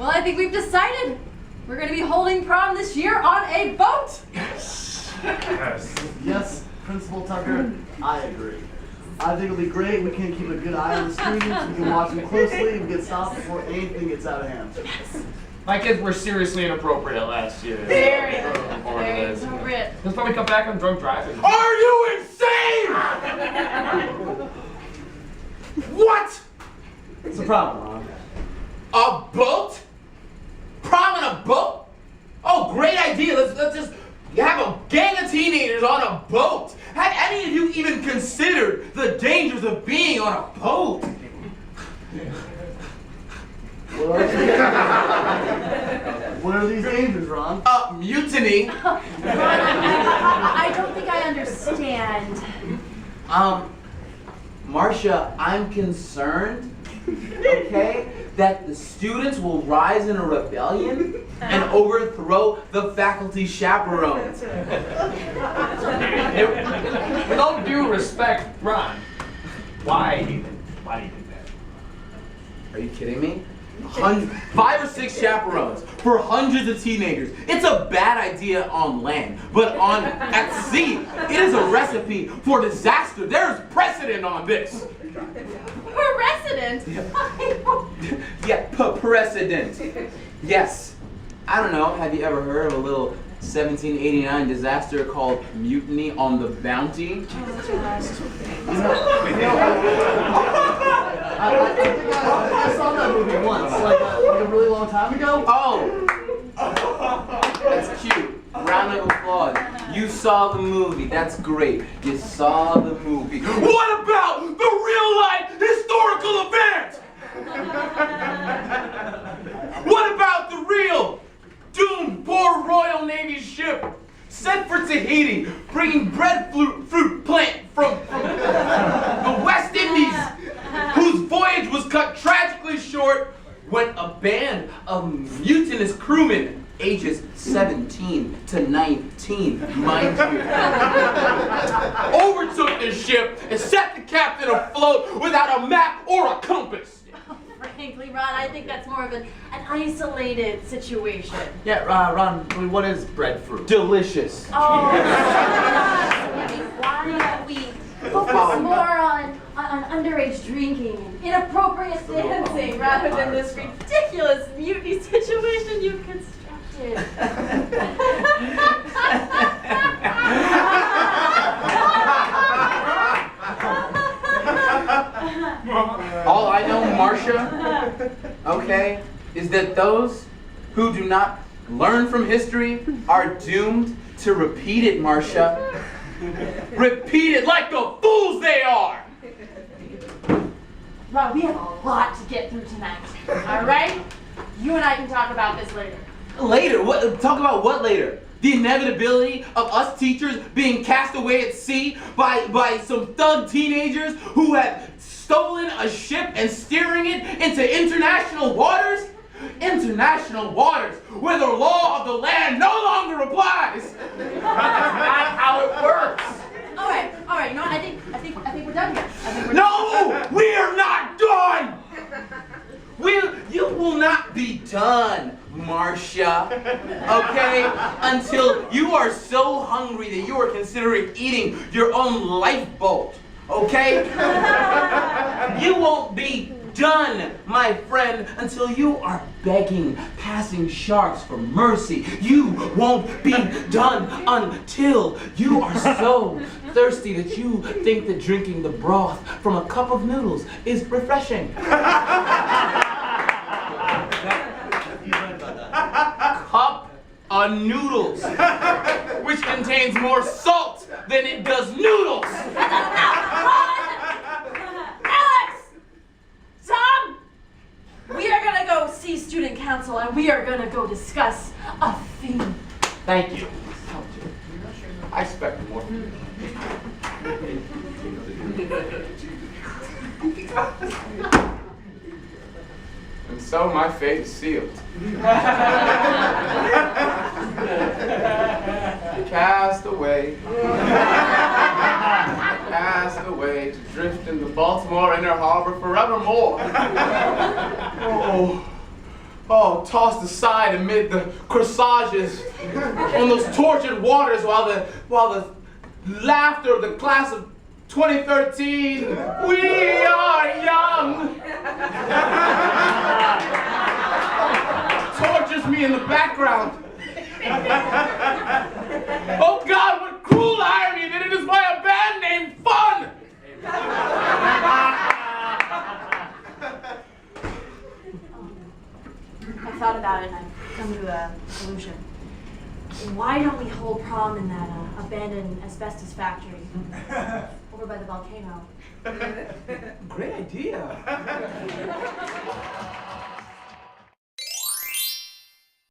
Well, I think we've decided we're going to be holding prom this year on a boat. Yes. Yes, Principal Tucker, I agree. I think it'll be great. We can keep a good eye on the students. We can watch them closely and get stopped before anything gets out of hand. Yes. My kids were seriously inappropriate last year. Very appropriate. They'll probably come back on drunk driving. Are you insane? What? What's the problem, Ron? A boat? Prom in a boat? Oh, great idea. Let's just have a gang of teenagers on a boat. Have any of you even considered the dangers of being on a boat? What are these dangers, Ron? Mutiny. Ron, I don't think I understand. Marcia, I'm concerned, okay, that the students will rise in a rebellion and overthrow the faculty chaperones. With all due respect, Ron, why do you think that? Are you kidding me? 5 or 6 chaperones for hundreds of teenagers. It's a bad idea on land, but at sea, it is a recipe for disaster. There's precedent on this. Precedent? Yeah, precedent. Yes. I don't know, have you ever heard of a little 1789 disaster called Mutiny on the Bounty? I think I saw that movie once, like a really long time ago. Oh! That's cute. Round of applause. You saw the movie. That's great. You saw the movie. What about the real-life historical event? What about the real doomed poor Royal Navy ship sent for Tahiti, bringing breadfruit plant from the West Indies, whose voyage was cut tragically short when a band of mutinous crewmen, ages 17 to 19, mind you, overtook the ship and set the captain afloat without a map or a compass? Frankly, Ron, I think that's more of an isolated situation. Yeah, Ron, what is breadfruit? Delicious. Oh, why don't we focus more on underage drinking and inappropriate dancing rather than this ridiculous mutiny situation you've constructed? All I know, Marcia, okay, is that those who do not learn from history are doomed to repeat it, Marcia. Repeat it like the fools they are! Ron, we have a lot to get through tonight, all right? You and I can talk about this later. Later? What? Talk about what later? The inevitability of us teachers being cast away at sea by some thug teenagers who have stolen a ship and steering it into international waters? International waters, where the law of the land no longer applies. That's not how it works. All right. You know what? I think we're done here. No, we are not done. You will not be done, Marcia, okay? Until you are so hungry that you are considering eating your own lifeboat, okay? You won't be done, my friend, until you are begging passing sharks for mercy. You won't be done until you are so thirsty that you think that drinking the broth from a cup of noodles is refreshing. Cup of noodles, which contains more salt than it does noodles. Alex! Tom! We are gonna go see student council and we are gonna go discuss a theme. Thank you. I expect more. And so my fate is sealed. Cast away. Cast away to drift in the Baltimore inner harbor forevermore. tossed aside amid the corsages on those tortured waters while the laughter of the class of 2013, we are young, tortures me in the background. Oh God, what cruel irony that it is by a band named Fun! I thought about it and I've come to a solution. Why don't we hold prom in that abandoned asbestos factory over by the volcano? Great idea.